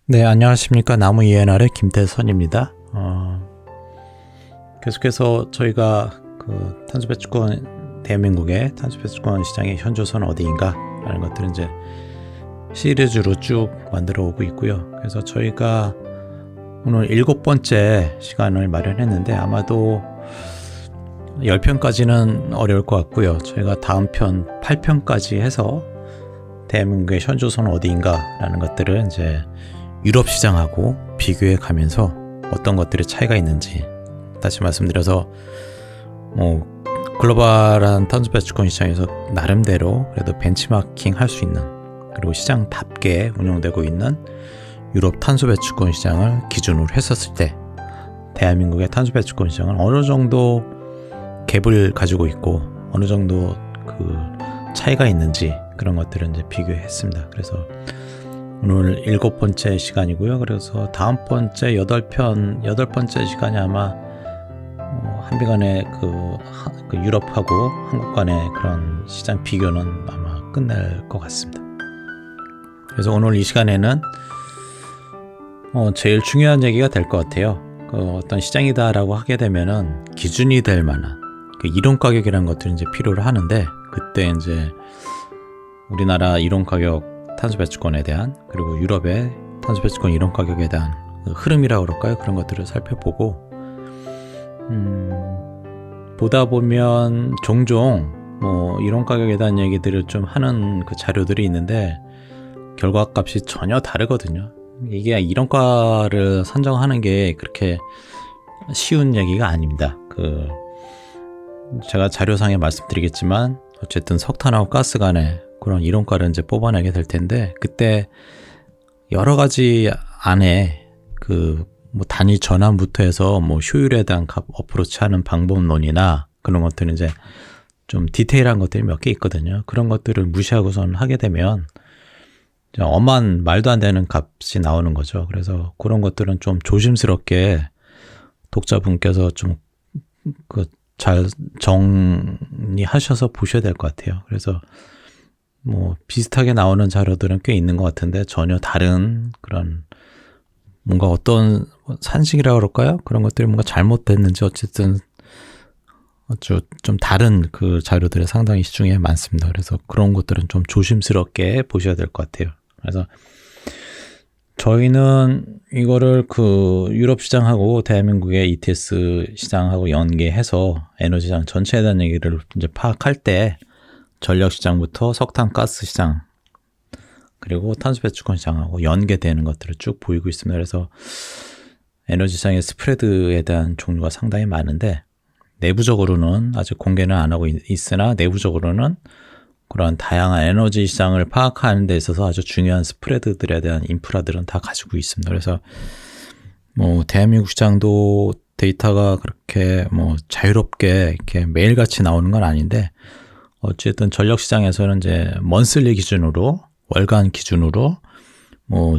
네, 안녕하십니까. 나무 ENR의 김태선입니다. 계속해서 저희가 그 탄소배출권, 대한민국의 탄소배출권 시장의 현조선 어디인가 라는 것들을 이제 시리즈로 쭉 만들어 오고 있고요. 그래서 저희가 오늘 7번째 시간을 마련했는데 아마도 10편까지는 어려울 것 같고요. 저희가 다음 편 8편까지 해서 대한민국의 현조선 어디인가 라는 것들을 이제 유럽 시장하고 비교해 가면서 어떤 것들의 차이가 있는지 다시 말씀드려서 글로벌한 탄소배출권 시장에서 나름대로 그래도 벤치마킹 할 수 있는 그리고 시장답게 운영되고 있는 유럽 탄소배출권 시장을 기준으로 했었을 때 대한민국의 탄소배출권 시장은 어느 정도 갭을 가지고 있고 어느 정도 그 차이가 있는지 그런 것들을 이제 비교했습니다. 그래서 오늘 7번째 시간이고요. 그래서 다음 번째 8번째 시간이 아마 한비간의 그 유럽하고 한국 간의 그런 시장 비교는 아마 끝낼 것 같습니다. 그래서 오늘 이 시간에는 제일 중요한 얘기가 될 것 같아요. 어떤 시장이다라고 하게 되면은 기준이 될 만한 그 이론 가격이라는 것들이 이제 필요를 하는데 그때 이제 우리나라 이론 가격 탄소배출권에 대한 그리고 유럽의 탄소배출권 이론 가격에 대한 흐름이라고 그럴까요? 그런 것들을 살펴보고 보다 보면 종종 이론 가격에 대한 얘기들을 좀 하는 그 자료들이 있는데 결과값이 전혀 다르거든요. 이게 이론가를 선정하는 게 그렇게 쉬운 얘기가 아닙니다. 제가 자료상에 말씀드리겠지만 어쨌든 석탄하고 가스 간에 그런 이론가를 이제 뽑아내게 될 텐데 그때 여러 가지 안에 단위 전환부터 해서 효율에 대한 어프로치하는 방법론이나 그런 것들은 이제 좀 디테일한 것들이 몇 개 있거든요. 그런 것들을 무시하고선 하게 되면 엄한 말도 안 되는 값이 나오는 거죠. 그래서 그런 것들은 좀 조심스럽게 독자분께서 좀 잘 정리하셔서 보셔야 될 것 같아요. 그래서 비슷하게 나오는 자료들은 꽤 있는 것 같은데 전혀 다른 그런 뭔가 어떤 산식이라고 그럴까요? 그런 것들이 뭔가 잘못됐는지 어쨌든 좀 다른 그 자료들이 상당히 시중에 많습니다. 그래서 그런 것들은 좀 조심스럽게 보셔야 될 것 같아요. 그래서 저희는 이거를 유럽 시장하고 대한민국의 ETS 시장하고 연계해서 에너지 시장 전체에 대한 얘기를 이제 파악할 때 전력 시장부터 석탄 가스 시장 그리고 탄소배출권 시장하고 연계되는 것들을 쭉 보이고 있습니다. 그래서 에너지 시장의 스프레드에 대한 종류가 상당히 많은데 내부적으로는 아직 공개는 안 하고 있으나 내부적으로는 그런 다양한 에너지 시장을 파악하는 데 있어서 아주 중요한 스프레드들에 대한 인프라들은 다 가지고 있습니다. 그래서 대한민국 시장도 데이터가 그렇게 자유롭게 이렇게 매일같이 나오는 건 아닌데 어쨌든 전력 시장에서는 이제 먼슬리 기준으로 월간 기준으로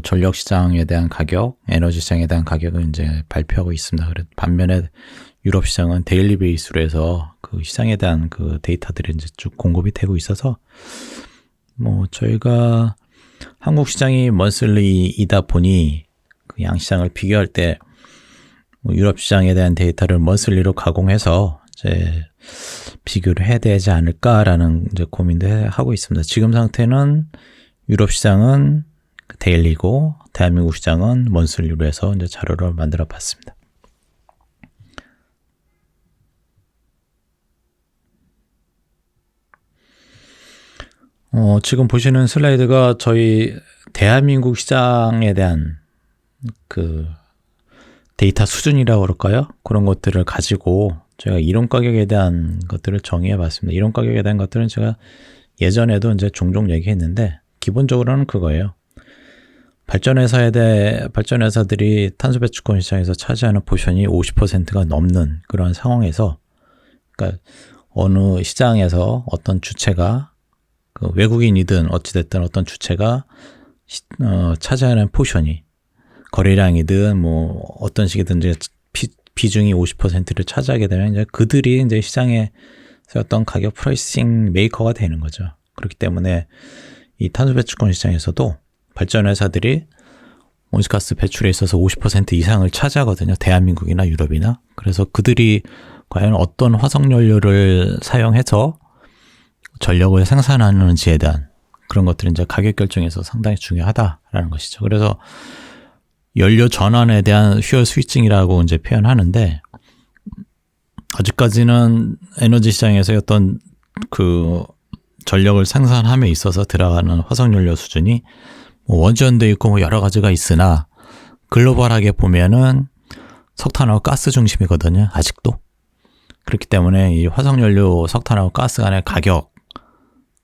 전력 시장에 대한 가격, 에너지 시장에 대한 가격을 이제 발표하고 있습니다. 반면에 유럽 시장은 데일리 베이스로 해서 그 시장에 대한 그 데이터들이 이제 쭉 공급이 되고 있어서 저희가 한국 시장이 먼슬리이다 보니 그 양 시장을 비교할 때 유럽 시장에 대한 데이터를 먼슬리로 가공해서 이제 비교를 해야 되지 않을까라는 이제 고민도 하고 있습니다. 지금 상태는 유럽 시장은 데일리고 대한민국 시장은 먼슬리로 해서 이제 자료를 만들어 봤습니다. 지금 보시는 슬라이드가 저희 대한민국 시장에 대한 그 데이터 수준이라고 그럴까요? 그런 것들을 가지고 제가 이론 가격에 대한 것들을 정의해 봤습니다. 이론 가격에 대한 것들은 제가 예전에도 이제 종종 얘기했는데 기본적으로는 그거예요. 발전회사들이 탄소배출권 시장에서 차지하는 포션이 50%가 넘는 그런 상황에서 그러니까 어느 시장에서 어떤 주체가 외국인이든 어찌됐든 어떤 주체가 차지하는 포션이 거래량이든 어떤 식이든 이제 비중이 50%를 차지하게 되면 이제 그들이 이제 시장에 어떤 가격 프라이싱 메이커가 되는 거죠. 그렇기 때문에 이 탄소배출권 시장에서도 발전회사들이 온실가스 배출에 있어서 50% 이상을 차지하거든요. 대한민국이나 유럽이나. 그래서 그들이 과연 어떤 화석연료를 사용해서 전력을 생산하는지에 대한 그런 것들이 이제 가격 결정에서 상당히 중요하다라는 것이죠. 그래서 연료 전환에 대한 퓨얼 스위칭이라고 이제 표현하는데, 아직까지는 에너지 시장에서 어떤 그 전력을 생산함에 있어서 들어가는 화석연료 수준이 뭐 원전도 있고 뭐 여러 가지가 있으나 글로벌하게 보면은 석탄하고 가스 중심이거든요. 아직도. 그렇기 때문에 이 화석연료, 석탄하고 가스 간의 가격,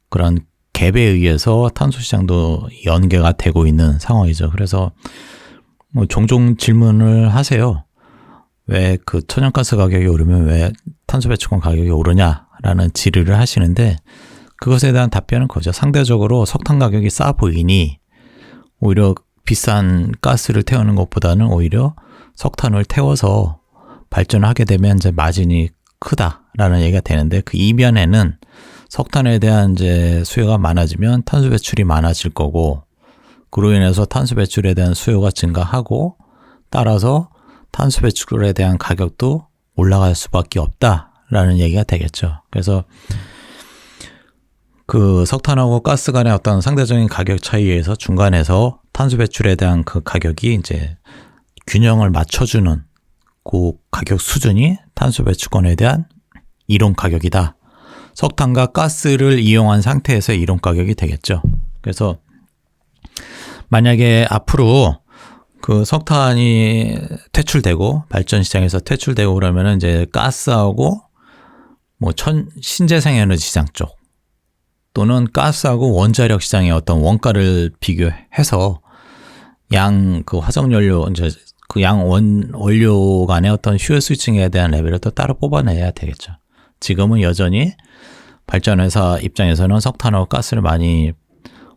그런 갭에 의해서 탄소 시장도 연계가 되고 있는 상황이죠. 그래서 뭐 종종 질문을 하세요. 왜 그 천연가스 가격이 오르면 왜 탄소 배출권 가격이 오르냐라는 질의를 하시는데, 그것에 대한 답변은 그거죠. 상대적으로 석탄 가격이 싸 보이니 오히려 비싼 가스를 태우는 것보다는 오히려 석탄을 태워서 발전을 하게 되면 이제 마진이 크다라는 얘기가 되는데, 그 이면에는 석탄에 대한 이제 수요가 많아지면 탄소 배출이 많아질 거고, 그로 인해서 탄소 배출에 대한 수요가 증가하고 따라서 탄소 배출에 대한 가격도 올라갈 수밖에 없다라는 얘기가 되겠죠. 그래서 그 석탄하고 가스 간의 어떤 상대적인 가격 차이에서 중간에서 탄소 배출에 대한 그 가격이 이제 균형을 맞춰주는 그 가격 수준이 탄소 배출권에 대한 이론 가격이다. 석탄과 가스를 이용한 상태에서 이론 가격이 되겠죠. 그래서 만약에 앞으로 그 석탄이 퇴출되고 발전 시장에서 퇴출되고 그러면은 이제 가스하고 뭐 신재생 에너지 시장 쪽 또는 가스하고 원자력 시장의 어떤 원가를 비교해서 양 그 화석연료 이제 그 양 원료 간의 어떤 퓨얼 스위칭에 대한 레벨을 또 따로 뽑아내야 되겠죠. 지금은 여전히 발전회사 입장에서는 석탄하고 가스를 많이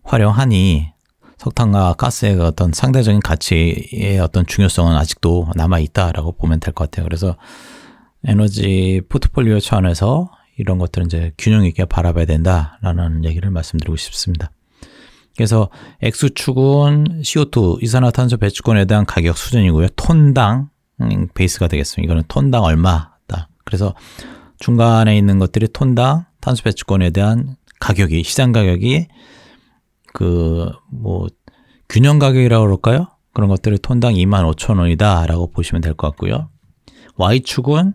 활용하니 석탄과 가스의 어떤 상대적인 가치의 어떤 중요성은 아직도 남아있다라고 보면 될 것 같아요. 그래서 에너지 포트폴리오 차원에서 이런 것들은 이제 균형 있게 바라봐야 된다라는 얘기를 말씀드리고 싶습니다. 그래서 X축은 CO2, 이산화탄소 배출권에 대한 가격 수준이고요. 톤당 베이스가 되겠습니다. 이거는 톤당 얼마다. 그래서 중간에 있는 것들이 톤당 탄소 배출권에 대한 가격이, 시장 가격이 뭐 균형 가격이라고 그럴까요? 그런 것들이 톤당 25,000원이다 라고 보시면 될 것 같고요. Y축은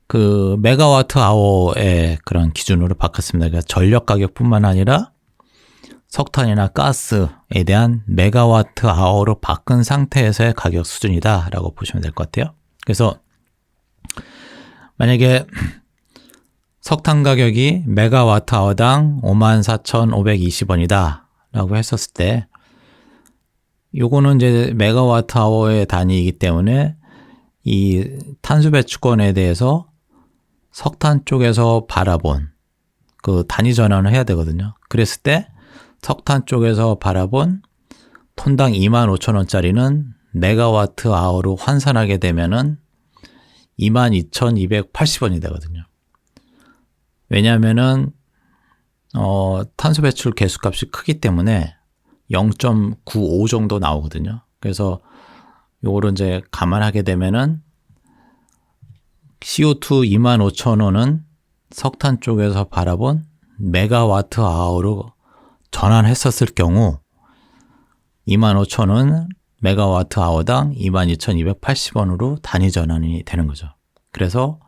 그 메가와트 아워의 그런 기준으로 바꿨습니다. 그러니까 전력 가격뿐만 아니라 석탄이나 가스에 대한 메가와트 아워로 바꾼 상태에서의 가격 수준이다 라고 보시면 될 것 같아요. 그래서 만약에 석탄 가격이 메가와트 아워당 54,520원이다 라고 했었을 때, 요거는 이제 메가와트 아워의 단위이기 때문에 이 탄소 배출권에 대해서 석탄 쪽에서 바라본 그 단위 전환을 해야 되거든요. 그랬을 때 석탄 쪽에서 바라본 톤당 25,000원짜리는 메가와트 아워로 환산하게 되면은 22,280원이 되거든요. 왜냐하면은 탄소 배출 계수값이 크기 때문에 0.95 정도 나오거든요. 그래서 요거를 이제 감안하게 되면은 CO2 25,000원은 석탄 쪽에서 바라본 메가와트 아워로 전환했었을 경우 25,000원 메가와트 아워당 22,280원으로 단위 전환이 되는 거죠. 그래서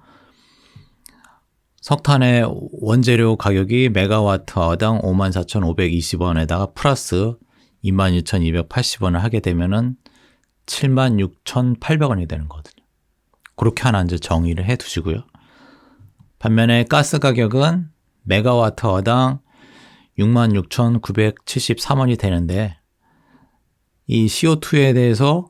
석탄의 원재료 가격이 메가와트 아워당 54,520원에다가 플러스 22,280원을 하게 되면은 76,800원이 되는 거거든요. 그렇게 하나 이제 정의를 해 두시고요. 반면에 가스 가격은 메가와트 아워당 66,973원이 되는데, 이 CO2에 대해서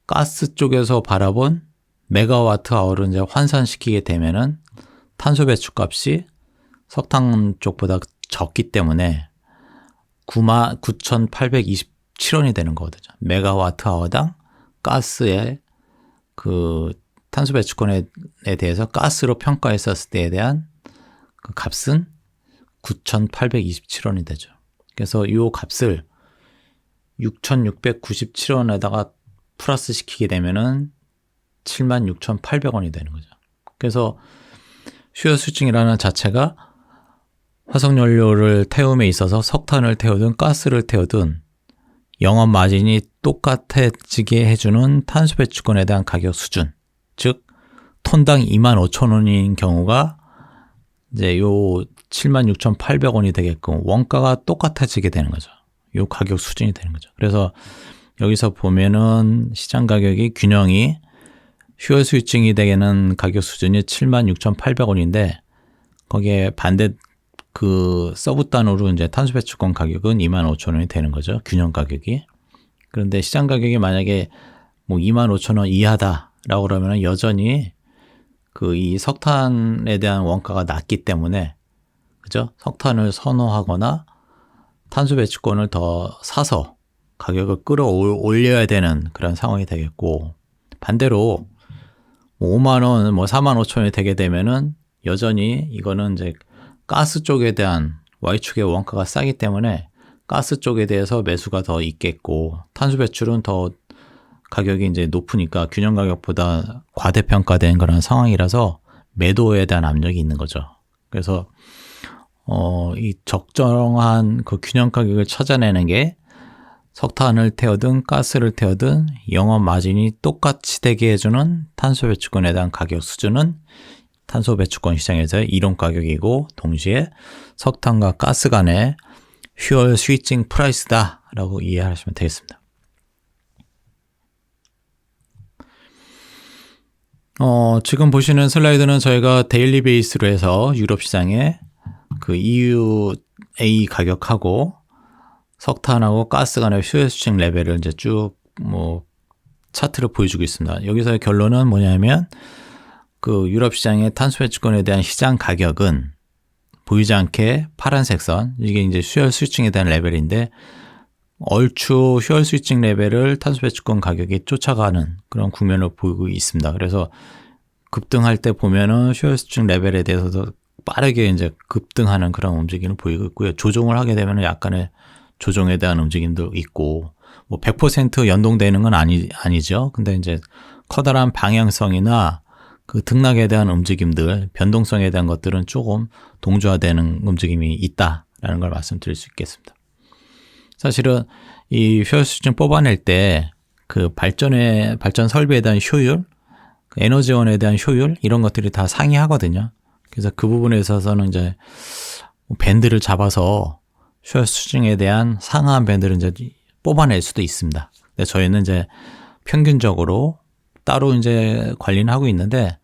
가스 쪽에서 바라본 메가와트 아워를 이제 환산시키게 되면은 탄소 배출 값이 석탄 쪽보다 적기 때문에 99,827원이 되는 거거든요. 메가와트 아워당 가스의 그 탄소 배출권에 대해서 가스로 평가했었을 때에 대한 그 값은 9,827원이 되죠. 그래서 이 값을 6,697원에다가 플러스 시키게 되면은 76,800원이 되는 거죠. 그래서 슈어 스위칭이라는 자체가 화석연료를 태움에 있어서 석탄을 태우든 가스를 태우든 영업 마진이 똑같아지게 해주는 탄소 배출권에 대한 가격 수준, 즉 톤당 25,000원인 경우가 이제 요 76,800원이 되게끔 원가가 똑같아지게 되는 거죠. 요 가격 수준이 되는 거죠. 그래서 여기서 보면은 시장 가격이 균형이 퓨얼 스위칭이 되는 가격 수준이 76,800원인데 거기에 반대 그 서브단으로 이제 탄소 배출권 가격은 25,000원이 되는 거죠. 균형 가격이. 그런데 시장 가격이 만약에 뭐 25,000원 이하다라고 그러면 여전히 그 이 석탄에 대한 원가가 낮기 때문에 그죠? 석탄을 선호하거나 탄소 배출권을 더 사서 가격을 끌어올려야 되는 그런 상황이 되겠고, 반대로 5만 원, 뭐 4만 5천 원이 되게 되면은 여전히 이거는 이제 가스 쪽에 대한 Y축의 원가가 싸기 때문에 가스 쪽에 대해서 매수가 더 있겠고, 탄소 배출은 더 가격이 이제 높으니까 균형 가격보다 과대평가된 그런 상황이라서 매도에 대한 압력이 있는 거죠. 그래서 이 적정한 그 균형 가격을 찾아내는 게 석탄을 태우든 가스를 태우든 영업 마진이 똑같이 되게 해주는 탄소 배출권에 대한 가격 수준은 탄소 배출권 시장에서의 이론 가격이고, 동시에 석탄과 가스 간의 퓨얼 스위칭 프라이스다라고 이해하시면 되겠습니다. 지금 보시는 슬라이드는 저희가 데일리 베이스로 해서 유럽 시장의 그 EUA 가격하고 석탄하고 가스 간의 퓨얼 스위칭 레벨을 이제 쭉 뭐 차트를 보여주고 있습니다. 여기서의 결론은 뭐냐면 그 유럽 시장의 탄소 배출권에 대한 시장 가격은 보이지 않게 파란색 선, 이게 이제 퓨얼 스위칭에 대한 레벨인데 얼추 퓨얼 스위칭 레벨을 탄소 배출권 가격이 쫓아가는 그런 국면을 보이고 있습니다. 그래서 급등할 때 보면은 퓨얼 스위칭 레벨에 대해서도 빠르게 이제 급등하는 그런 움직임을 보이고 있고요. 조정을 하게 되면 약간의 조정에 대한 움직임도 있고, 뭐 100% 연동되는 건 아니죠. 근데 이제 커다란 방향성이나 그 등락에 대한 움직임들, 변동성에 대한 것들은 조금 동조화되는 움직임이 있다라는 걸 말씀드릴 수 있겠습니다. 사실은 이 퓨얼 스위칭 뽑아낼 때 그 발전 설비에 대한 효율, 에너지원에 대한 효율, 이런 것들이 다 상이하거든요. 그래서 그 부분에 있어서는 이제 밴드를 잡아서 퓨얼 스위칭에 대한 상한 밴드를 이제 뽑아낼 수도 있습니다. 근데 저희는 이제 평균적으로 따로 이제 관리는 하고 있는데,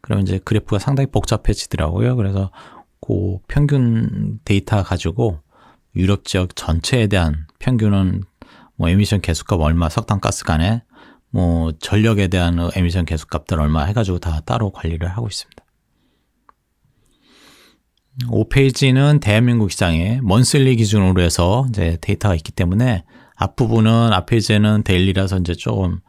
그러면 이제 그래프가 상당히 복잡해지더라고요. 그래서 그 평균 데이터 가지고 유럽 지역 전체에 대한 평균은 뭐 에미션 계수값 얼마, 석탄 가스 간에 뭐 전력에 대한 에미션 계수값들 얼마 해가지고 다 따로 관리를 하고 있습니다. 5페이지는 대한민국 시장의 먼슬리 기준으로 해서 이제 데이터가 있기 때문에 앞부분은 앞페이지에는 데일리라서 이제 조금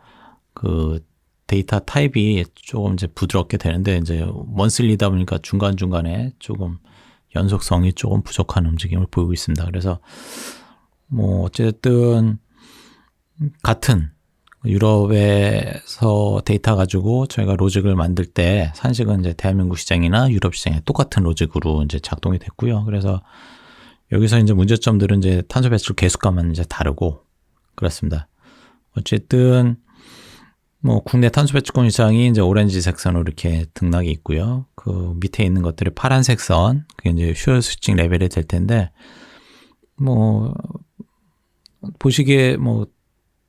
그 데이터 타입이 조금 이제 부드럽게 되는데, 이제 먼슬리다 보니까 중간중간에 조금 연속성이 조금 부족한 움직임을 보이고 있습니다. 그래서 뭐 어쨌든 같은 유럽에서 데이터 가지고 저희가 로직을 만들 때 산식은 이제 대한민국 시장이나 유럽 시장에 똑같은 로직으로 이제 작동이 됐고요. 그래서 여기서 이제 문제점들은 이제 탄소 배출 계수값만 이제 다르고 그렇습니다. 어쨌든 뭐 국내 탄소 배출권 시장이 이제 오렌지색 선으로 이렇게 등락이 있고요. 그 밑에 있는 것들이 파란색 선, 그게 이제 퓨얼 스위칭 레벨이 될 텐데, 뭐 보시기에 뭐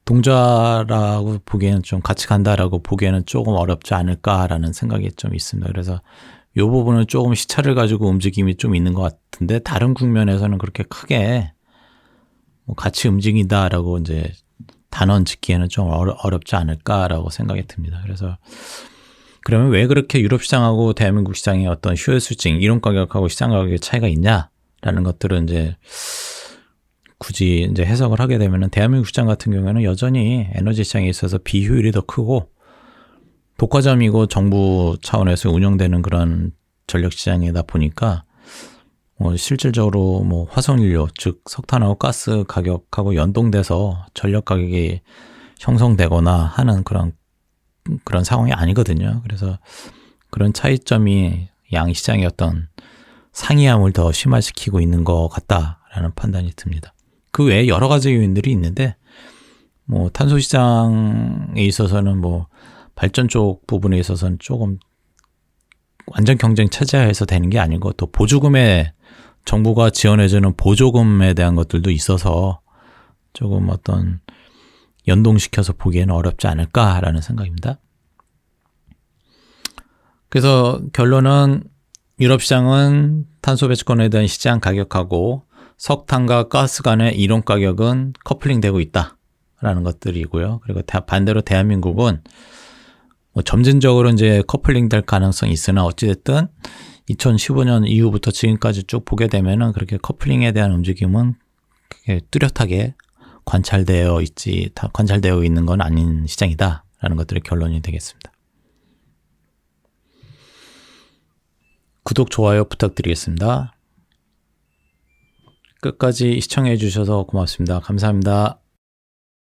동자라고 보기에는 좀 같이 간다라고 보기에는 조금 어렵지 않을까라는 생각이 좀 있습니다. 그래서 이 부분은 조금 시차를 가지고 움직임이 좀 있는 것 같은데, 다른 국면에서는 그렇게 크게 뭐 같이 움직인다라고 이제 단언 짓기에는 좀 어렵지 않을까라고 생각이 듭니다. 그래서 그러면 왜 그렇게 유럽 시장하고 대한민국 시장의 어떤 퓨얼 스위칭 이론 가격하고 시장 가격의 차이가 있냐라는 것들은 이제 굳이 이제 해석을 하게 되면은 대한민국 시장 같은 경우에는 여전히 에너지 시장에 있어서 비효율이 더 크고 독과점이고 정부 차원에서 운영되는 그런 전력 시장이다 보니까 실질적으로 화석연료, 즉 석탄하고 가스 가격하고 연동돼서 전력 가격이 형성되거나 하는 그런 상황이 아니거든요. 그래서 그런 차이점이 양시장의 어떤 상이함을 더 심화시키고 있는 것 같다라는 판단이 듭니다. 그 외에 여러 가지 요인들이 있는데, 탄소 시장에 있어서는 발전 쪽 부분에 있어서는 조금 완전 경쟁 체제에서 되는 게 아니고, 또 보조금에 정부가 지원해주는 보조금에 대한 것들도 있어서 조금 어떤 연동시켜서 보기에는 어렵지 않을까라는 생각입니다. 그래서 결론은 유럽 시장은 탄소 배출권에 대한 시장 가격하고 석탄과 가스 간의 이론 가격은 커플링되고 있다라는 것들이고요. 그리고 반대로 대한민국은 점진적으로 이제 커플링 될 가능성이 있으나 어찌됐든 2015년 이후부터 지금까지 쭉 보게 되면은 그렇게 커플링에 대한 움직임은 뚜렷하게 관찰되어 있는 건 아닌 시장이다라는 것들의 결론이 되겠습니다. 구독, 좋아요 부탁드리겠습니다. 끝까지 시청해 주셔서 고맙습니다. 감사합니다.